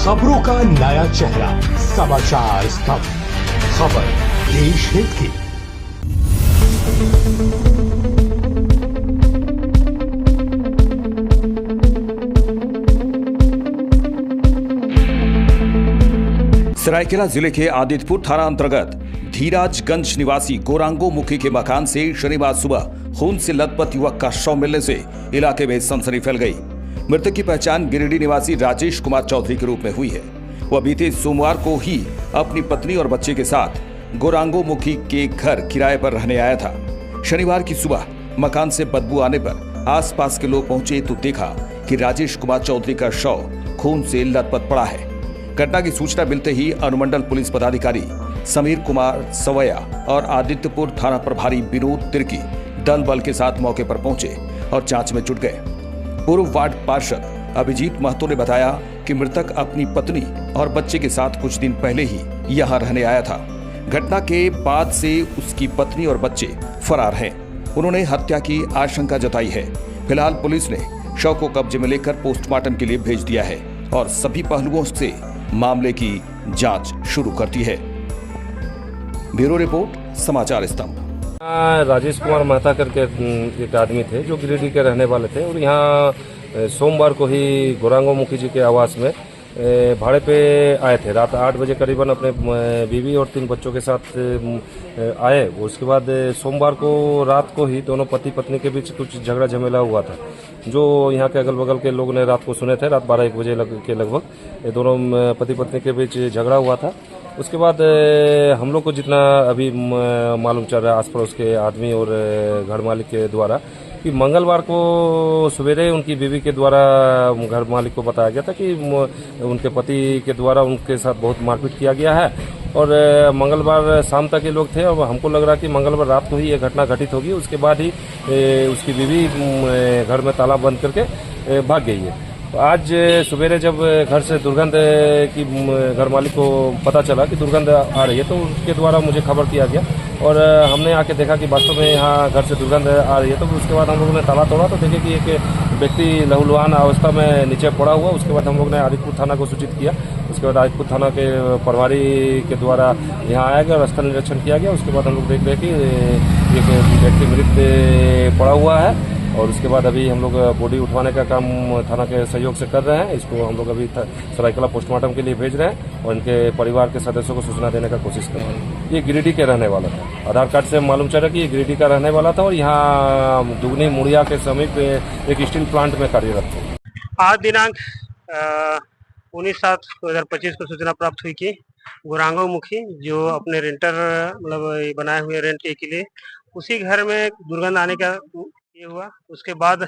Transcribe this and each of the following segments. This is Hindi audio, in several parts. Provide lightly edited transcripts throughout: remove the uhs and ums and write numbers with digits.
खबरों का नया चेहरा, समाचार स्तंभ, खबर देश हित की। सरायकेला जिले के आदित्यपुर थाना अंतर्गत धीराजगंज निवासी गोरांगो मुखी के मकान से शनिवार सुबह खून से लथपथ युवक का शव मिलने से इलाके में सनसनी फैल गई। मृतक की पहचान गिरिडीह निवासी राजेश कुमार चौधरी के रूप में हुई है। वह बीते सोमवार को ही अपनी पत्नी और बच्चे के साथ गोरांगो मुखी के घर किराए पर रहने आया था। शनिवार की सुबह मकान से बदबू आने पर आसपास के लोग पहुंचे तो देखा कि राजेश कुमार चौधरी का शव खून से लथपथ पड़ा है। घटना की सूचना मिलते ही अनुमंडल पुलिस पदाधिकारी समीर कुमार सवैया और आदित्यपुर थाना प्रभारी विनोद तिर्की दल बल के साथ मौके पर पहुंचे और जांच में जुट गए। पूर्व वार्ड पार्षद अभिजीत महतो ने बताया कि मृतक अपनी पत्नी और बच्चे के साथ कुछ दिन पहले ही यहां रहने आया था। घटना के बाद से उसकी पत्नी और बच्चे फरार हैं। उन्होंने हत्या की आशंका जताई है। फिलहाल पुलिस ने शव को कब्जे में लेकर पोस्टमार्टम के लिए भेज दिया है और सभी पहलुओं से मामले की जांच शुरू कर दी है। ब्यूरो रिपोर्ट, समाचार स्तंभ। राजेश कुमार मेहता करके एक आदमी थे जो गिरिडीह के रहने वाले थे और यहाँ सोमवार को ही गोरांगो मुखी जी के आवास में भाड़े पे आए थे। रात 8 बजे करीबन अपने बीवी और 3 बच्चों के साथ आए। उसके बाद सोमवार को रात को ही दोनों पति पत्नी के बीच कुछ झगड़ा झमेला हुआ था, जो यहाँ के अगल बगल के लोग ने रात को सुने थे। रात 12-1 बजे के लगभग ये दोनों पति पत्नी के बीच झगड़ा हुआ था। उसके बाद हम लोग को जितना अभी मालूम चल रहा है आस पड़ोस के आदमी और घर मालिक के द्वारा कि मंगलवार को सवेरे उनकी बीवी के द्वारा घर मालिक को बताया गया था कि उनके पति के द्वारा उनके साथ बहुत मारपीट किया गया है और मंगलवार शाम तक ये लोग थे और हमको लग रहा कि मंगलवार रात को ही ये घटना घटित होगी। उसके बाद ही उसकी बीवी घर में ताला बंद करके भाग गई है। आज सवेरे जब घर से दुर्गंध की घर मालिक को पता चला कि दुर्गंध आ रही है तो उसके द्वारा मुझे खबर किया गया और हमने आके देखा कि वास्तव में यहाँ घर से दुर्गंध आ रही है। तो उसके बाद हम लोगों ने ताला तोड़ा तो देखे कि एक व्यक्ति लहूलुहान अवस्था में नीचे पड़ा हुआ। उसके बाद हम लोग ने आदित्यपुर थाना को सूचित किया। उसके बाद आदित्यपुर थाना के प्रभारी के द्वारा यहाँ आया गया और स्थल निरीक्षण किया गया। उसके बाद हम लोग देख रहे कि एक व्यक्ति मृत पड़ा हुआ है और उसके बाद अभी हम लोग बॉडी उठवाने का काम थाना के सहयोग से कर रहे हैं। इसको हम लोग अभी सरायकेला पोस्टमार्टम के लिए भेज रहे हैं और इनके परिवार के सदस्यों को सूचना देने का कोशिश कर रहे हैं। ये गिरिडीह के रहने वाला था। आधार कार्ड से मालूम चला कि ये गिरिडीह का रहने वाला था और यहाँ दुगनी मुड़िया के समीप एक स्टील प्लांट में कार्यरत था। आज दिनांक 19/7/2025 को सूचना प्राप्त हुई कि गोरांगो मुखी जो अपने रेंटर मतलब बनाए हुए रेंट के लिए उसी घर में दुर्गंध आने का ये हुआ। उसके बाद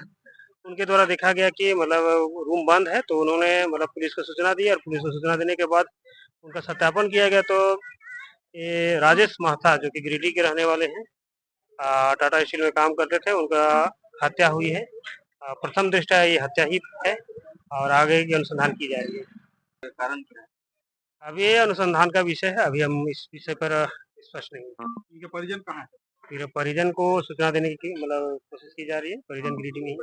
उनके द्वारा देखा गया कि मतलब रूम बंद है तो उन्होंने मतलब पुलिस को सूचना दी और पुलिस को सूचना देने के बाद उनका सत्यापन किया गया तो ये राजेश महता जो कि गिरिडीह के रहने वाले हैं, टाटा स्टील में काम करते थे, उनका हत्या हुई है। प्रथम दृष्टया ये हत्या ही है और आगे की अनुसंधान की जाएगी। कारण क्या है अभी ये अनुसंधान का विषय है। अभी हम इस विषय पर स्पष्ट नहीं है। इनके परिजन कहाँ है? फिर परिजन को सूचना देने की मतलब कोशिश की जा रही है। परिजन गिरिडीह में ही।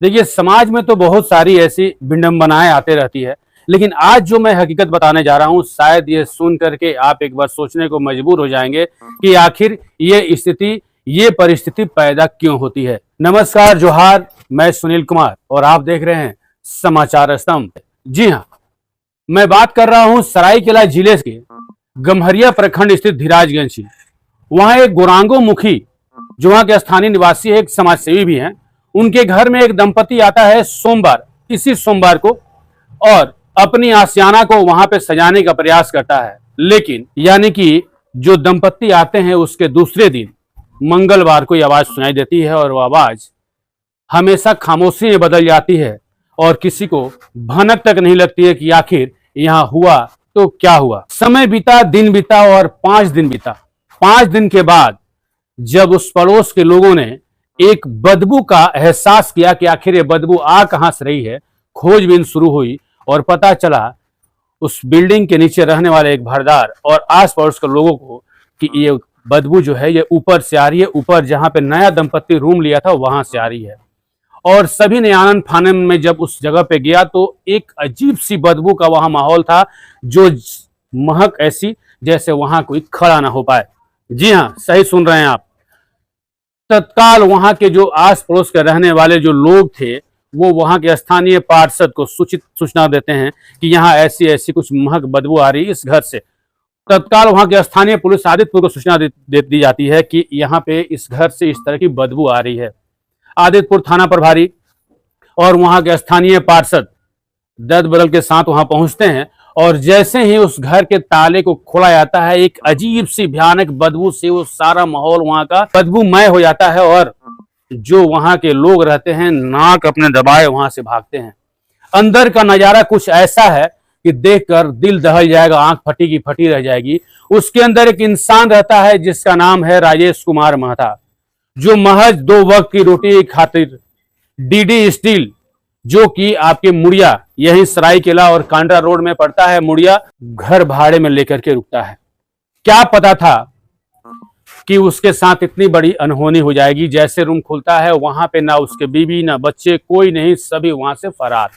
देखिए, समाज में तो बहुत सारी ऐसी विडंबनाएं आते रहती है, लेकिन आज जो मैं हकीकत बताने जा रहा हूं शायद ये सुन करके आप एक बार सोचने को मजबूर हो जाएंगे कि आखिर ये स्थिति, ये परिस्थिति पैदा क्यों होती है। नमस्कार, जोहार, मैं सुनील कुमार और आप देख रहे हैं समाचार स्तंभ। जी हाँ, मैं बात कर रहा हूं सरायकेला जिले के गम्हरिया प्रखंड स्थित धीराजगंज की। वहां एक गोरांगो मुखी जो वहां के स्थानीय निवासी है, एक समाज सेवी भी हैं, उनके घर में एक दंपति आता है सोमवार, इसी सोमवार को, और अपनी आशियाना को वहां पे सजाने का प्रयास करता है। लेकिन यानी कि जो दंपति आते हैं उसके दूसरे दिन मंगलवार को ये आवाज सुनाई देती है और वो आवाज हमेशा खामोशी में बदल जाती है और किसी को भनक तक नहीं लगती है कि आखिर यहाँ हुआ तो क्या हुआ। समय बीता, दिन बीता और 5 दिन बीता। 5 दिन के बाद जब उस पड़ोस के लोगों ने एक बदबू का एहसास किया कि आखिर ये बदबू आ कहां से रही है, खोजबीन शुरू हुई और पता चला उस बिल्डिंग के नीचे रहने वाले एक भारदार और आस पड़ोस के लोगों को कि ये बदबू जो है ये ऊपर से आ रही है, ऊपर जहां पे नया दंपत्ति रूम लिया था वहां से आ रही है। और सभी ने आनंद फानन में जब उस जगह पे गया तो एक अजीब सी बदबू का वहां माहौल था, जो महक ऐसी जैसे वहां कोई खड़ा ना हो पाए। जी हाँ, सही सुन रहे हैं आप। तत्काल वहां के जो आस पड़ोस के रहने वाले जो लोग थे वो वहां के स्थानीय पार्षद को सूचना देते हैं कि यहाँ ऐसी ऐसी कुछ महक बदबू आ रही है इस घर से। तत्काल वहां के स्थानीय पुलिस आदित्यपुर को सूचना दी जाती है कि यहाँ पे इस घर से इस तरह की बदबू आ रही है। आदित्यपुर थाना प्रभारी और वहां के स्थानीय पार्षद दर्द बदल के साथ वहां पहुंचते हैं और जैसे ही उस घर के ताले को खोला जाता है, एक अजीब सी भयानक बदबू से वो सारा माहौल वहां का बदबूमय हो जाता है और जो वहां के लोग रहते हैं नाक अपने दबाए वहां से भागते हैं। अंदर का नजारा कुछ ऐसा है कि देखकर दिल दहल जाएगा, आंख फटी की फटी रह जाएगी। उसके अंदर एक इंसान रहता है जिसका नाम है राजेश कुमार महता, जो महज 2 वक्त की रोटी की खातिर डीडी स्टील, जो कि आपके मुड़िया यही सरायकेला और कांड्रा रोड में पड़ता है, मुड़िया घर भाड़े में लेकर के रुकता है। क्या पता था कि उसके साथ इतनी बड़ी अनहोनी हो जाएगी। जैसे रूम खुलता है वहां पे ना उसके बीवी ना बच्चे, कोई नहीं, सभी वहां से फरार।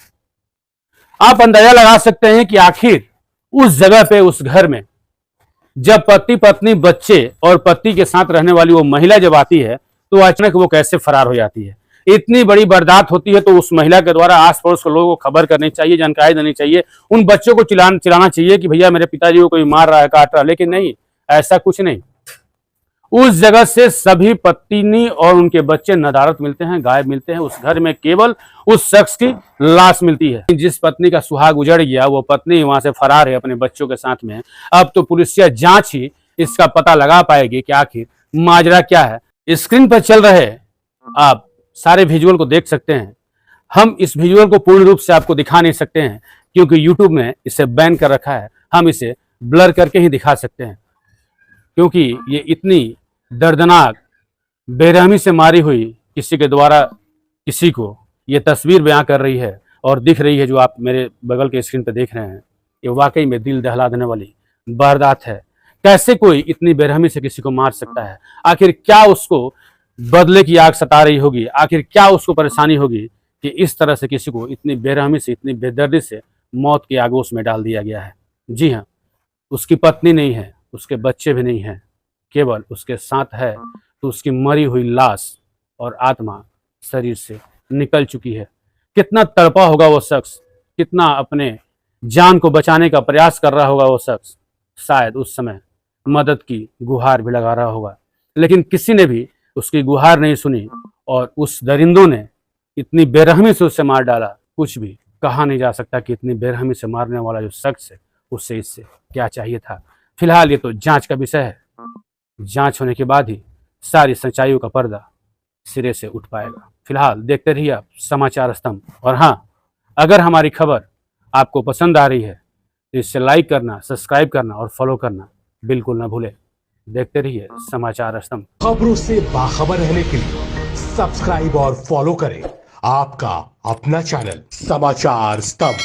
आप अंदाजा लगा सकते हैं कि आखिर उस जगह पे उस घर में जब पति पत्नी बच्चे और पति के साथ रहने वाली वो महिला जब आती है तो अचानक वो कैसे फरार हो जाती है। इतनी बड़ी वारदात होती है तो उस महिला के द्वारा आस पड़ोस के लोगों को खबर करनी चाहिए, जानकारी देनी चाहिए, उन बच्चों को चिल्लाना चाहिए कि भैया मेरे पिताजी को कोई मार रहा है, काट रहा है। लेकिन नहीं, ऐसा कुछ नहीं। उस जगह से सभी पत्नी और उनके बच्चे नदारत मिलते हैं, गायब मिलते हैं। उस घर में केवल उस शख्स की लाश मिलती है। जिस पत्नी का सुहाग उजड़ गया वो पत्नी वहां से फरार है अपने बच्चों के साथ में। अब तो पुलिसिया जांच ही इसका पता लगा पाएगी कि आखिर माजरा क्या है। स्क्रीन पर चल रहे आप सारे विजुअल को देख सकते हैं। हम इस विजुअल को पूर्ण रूप से आपको दिखा नहीं सकते हैं क्योंकि यूट्यूब ने इसे बैन कर रखा है। हम इसे ब्लर करके ही दिखा सकते हैं क्योंकि ये इतनी दर्दनाक बेरहमी से मारी हुई किसी के द्वारा किसी को ये तस्वीर बयां कर रही है और दिख रही है, जो आप मेरे बगल के स्क्रीन पर देख रहे हैं। ये वाकई में दिल दहला देने वाली वारदात है। कैसे कोई इतनी बेरहमी से किसी को मार सकता है? आखिर क्या उसको बदले की आग सता रही होगी? आखिर क्या उसको परेशानी होगी कि इस तरह से किसी को इतनी बेरहमी से, इतनी बेदर्दी से मौत की आगोश में डाल दिया गया है? जी हाँ, उसकी पत्नी नहीं है, उसके बच्चे भी नहीं हैं, केवल उसके साथ है तो उसकी मरी हुई लाश और आत्मा शरीर से निकल चुकी है। कितना तड़पा होगा वो शख्स, कितना अपने जान को बचाने का प्रयास कर रहा होगा वो शख्स। शायद उस समय मदद की गुहार भी लगा रहा होगा, लेकिन किसी ने भी उसकी गुहार नहीं सुनी और उस दरिंदों ने इतनी बेरहमी से उसे मार डाला। कुछ भी कहा नहीं जा सकता कि इतनी बेरहमी से मारने वाला जो शख्स है उससे इससे क्या चाहिए था। फिलहाल ये तो जांच का विषय है। जांच होने के बाद ही सारी सच्चाइयों का पर्दा सिरे से उठ पाएगा। फिलहाल देखते रहिए आप समाचार स्तंभ। और हाँ, अगर हमारी खबर आपको पसंद आ रही है तो इसे लाइक करना, सब्सक्राइब करना और फॉलो करना बिल्कुल ना भूलें। देखते रहिए समाचार स्तंभ। खबरों से बाखबर रहने के लिए सब्सक्राइब और फॉलो करें आपका अपना चैनल समाचार स्तंभ।